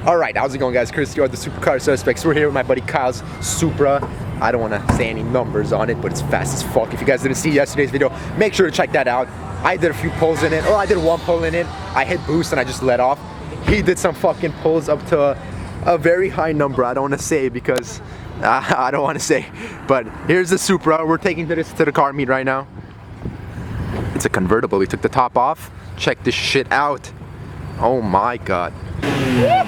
Alright, how's it going, guys? Chris here, the Supercar Suspects. We're here with my buddy Kyle's Supra. I don't want to say any numbers on it, but it's fast as fuck. If you guys didn't see yesterday's video, make sure to check that out. I did a few pulls in it. Oh, I did one pull in it. I hit boost and I just let off. He did some fucking pulls up to a very high number. I don't want to say because I don't want to say. But here's the Supra. We're taking this to the car meet right now. It's a convertible. We took the top off. Check this shit out. Oh my god. Whip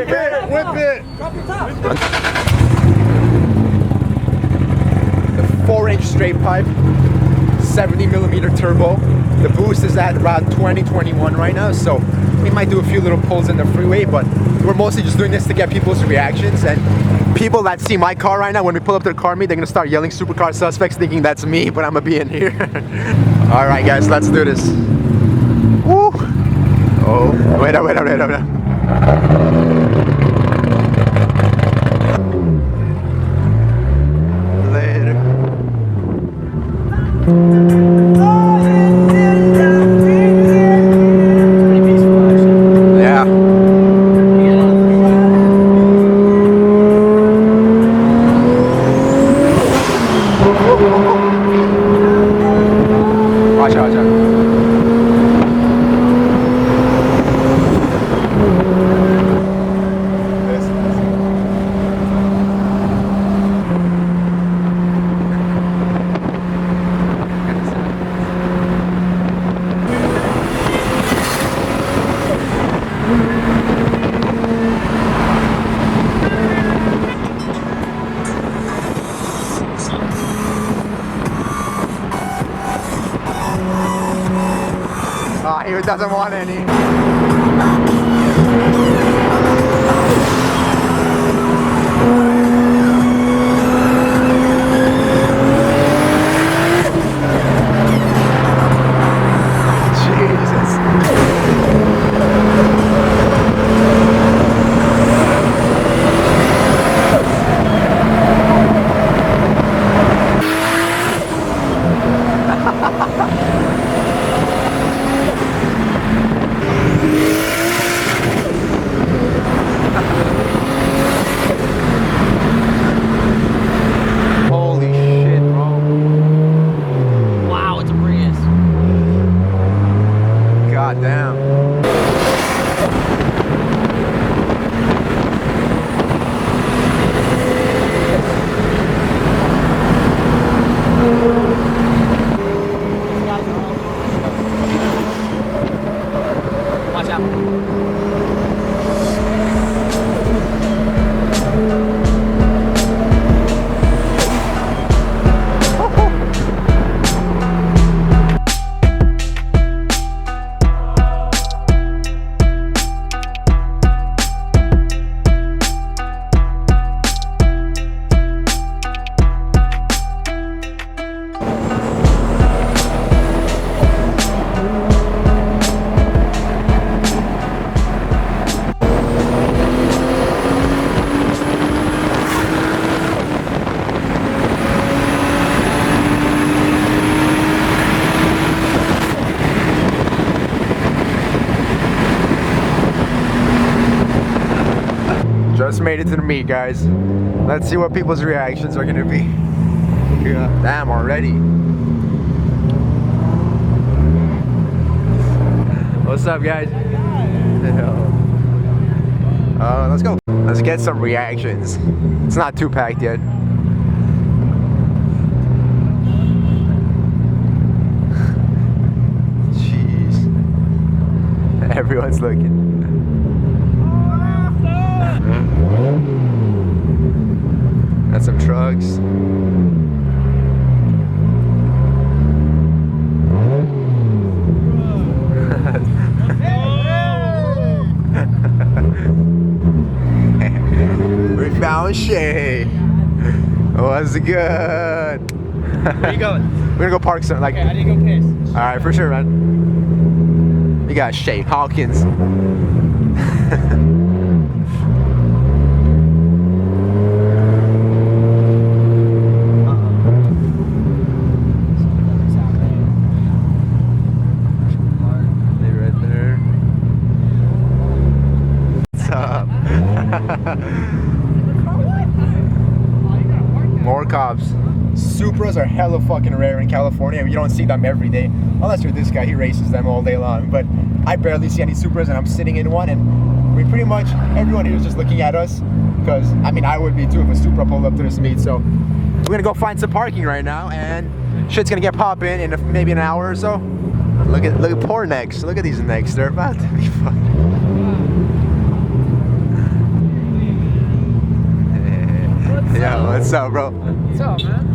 it, whip it. Drop your top. The 4-inch straight pipe, 70mm turbo. The boost is at around 20-21 right now, so we might do a few little pulls in the freeway, but we're mostly just doing this to get people's reactions. And people that see my car right now, when we pull up to the car meet, they're gonna start yelling Supercar Suspects, thinking that's me, but I'm gonna be in here. All right, guys, let's do this. Woo! Oh, wait up. Later. Yeah. Watch out. He doesn't want any. Just made it to the meet, guys. Let's see what people's reactions are gonna be. Yeah. Damn, already. What's up, guys? Let's go. Let's get some reactions. It's not too packed yet. Jeez. Everyone's looking. Got some trucks. We found Shay. What's good? Where you going? We're gonna go park some. Like, okay, I need to go piss. All right, for sure, man. We got Shay Hawkins. Supras are hella fucking rare in California. You don't see them every day. Unless you're this guy, he races them all day long. But I barely see any Supras, and I'm sitting in one, and we pretty much, everyone here is just looking at us. Because, I mean, I would be too if a Supra pulled up to this meet. So we're gonna go find some parking right now, and shit's gonna get popping in maybe an hour or so. Look at poor necks. Look at these necks. They're about to be fucked. Yeah, what's up, bro? What's up, man?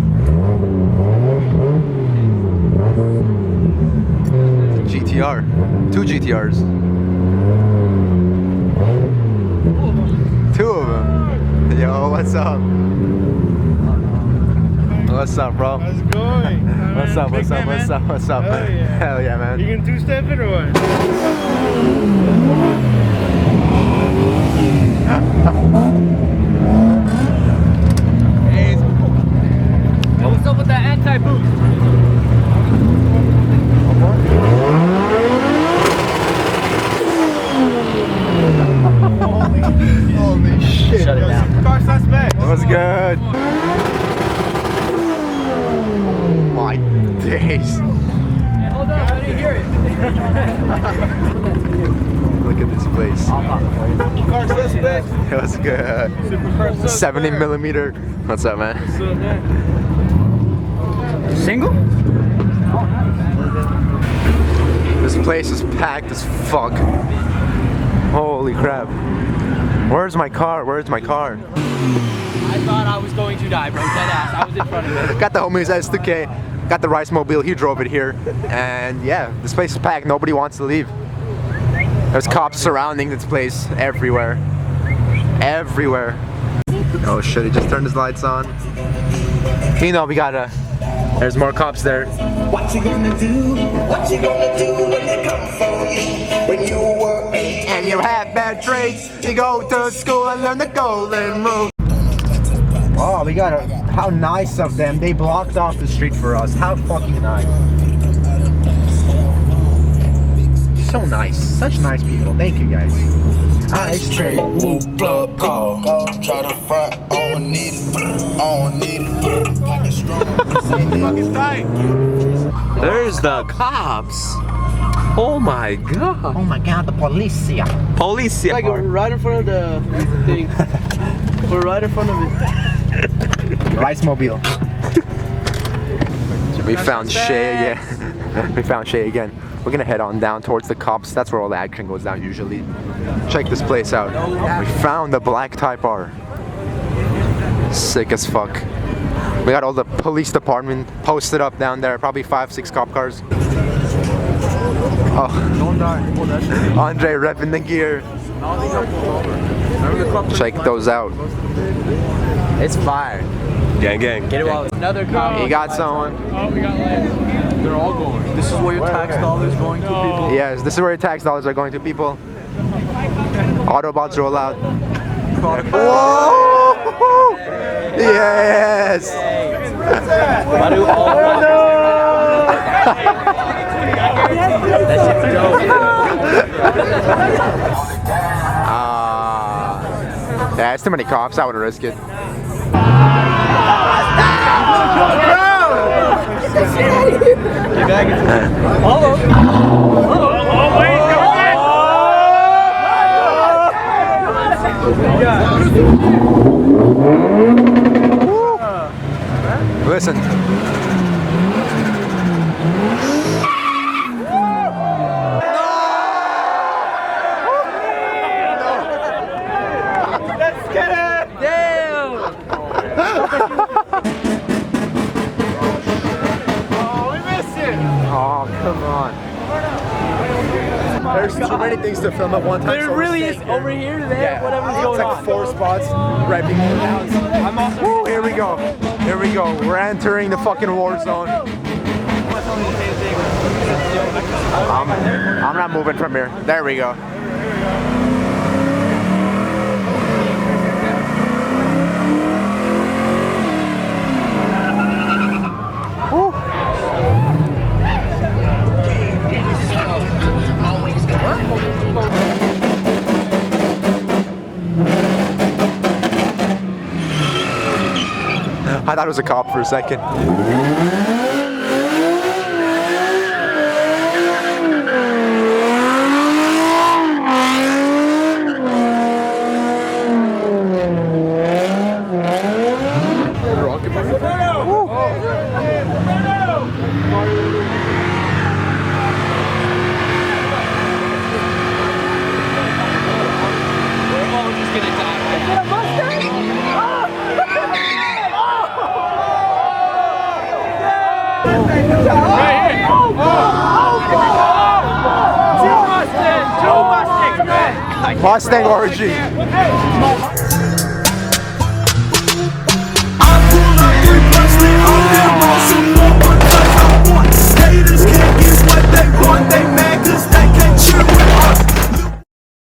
GTR. 2 GTRs. 2 of them. Yo, what's up? What's up, bro? How's it going? What's up, what's up, Big man, what's up, what's up? Hell yeah. Hell yeah, man. You can two-step it or what? Hey, what's up with that anti-boost? Holy shit. Shut it down. Car suspect. What's good? My days. Hey, hold up, I didn't hear it. Look at this place. Car suspect. What's good? Supercar suspect. 70 millimeter. What's up, man? What's up, man? Single? This place is packed as fuck. Holy crap. Where's my car? Where's my car? I thought I was going to die, bro. Dead ass. I was in front of it. Got the homies S2K. Got the Rice Mobile. He drove it here. And yeah, this place is packed. Nobody wants to leave. There's cops surrounding this place everywhere. Everywhere. Oh shit, he just turned his lights on. You know, we gotta... There's more cops there. What you gonna do? What you gonna do when they come for you? When you were 8 And you have bad traits. You go to school and learn the golden rule. Oh, we got a... How nice of them. They blocked off the street for us. How fucking nice. So nice. Such nice people. Thank you, guys. Ice tray. move plug call. Try to front, I don't need it. I don't need it. Pocket strong. Fucking tight. There's the cops. Oh my god. Oh my god, the policia. Police. Like right in front of the thing. We're right in front of it. Rice Mobile. We found Shay again. We found Shay again. We're gonna head on down towards the cops. That's where all the action goes down usually. Check this place out. We found the black Type R. Sick as fuck. We got all the police department posted up down there. Probably 5-6 cop cars. Oh, Andre repping the gear. Check those out. It's fire. Gang, gang. Get it while another cop. You got someone? Oh, we got lights. They're all going. This is where your tax dollars going to people. Yes, this is where your tax dollars are going to, people. Autobots roll out. Whoa! Yes! Why do all that shit's dope. Yeah, it's too many cops. I wouldn't risk it. Listen. Oh, come on. There's too many things to film at one time. There really is over here today. Yeah, Whatever's it's going like on. 4 spots, repping more downs. Woo, here we go. Here we go. We're entering the fucking war zone. I'm not moving from here. There we go. Woo. I thought it was a cop for a second. Mustang origin.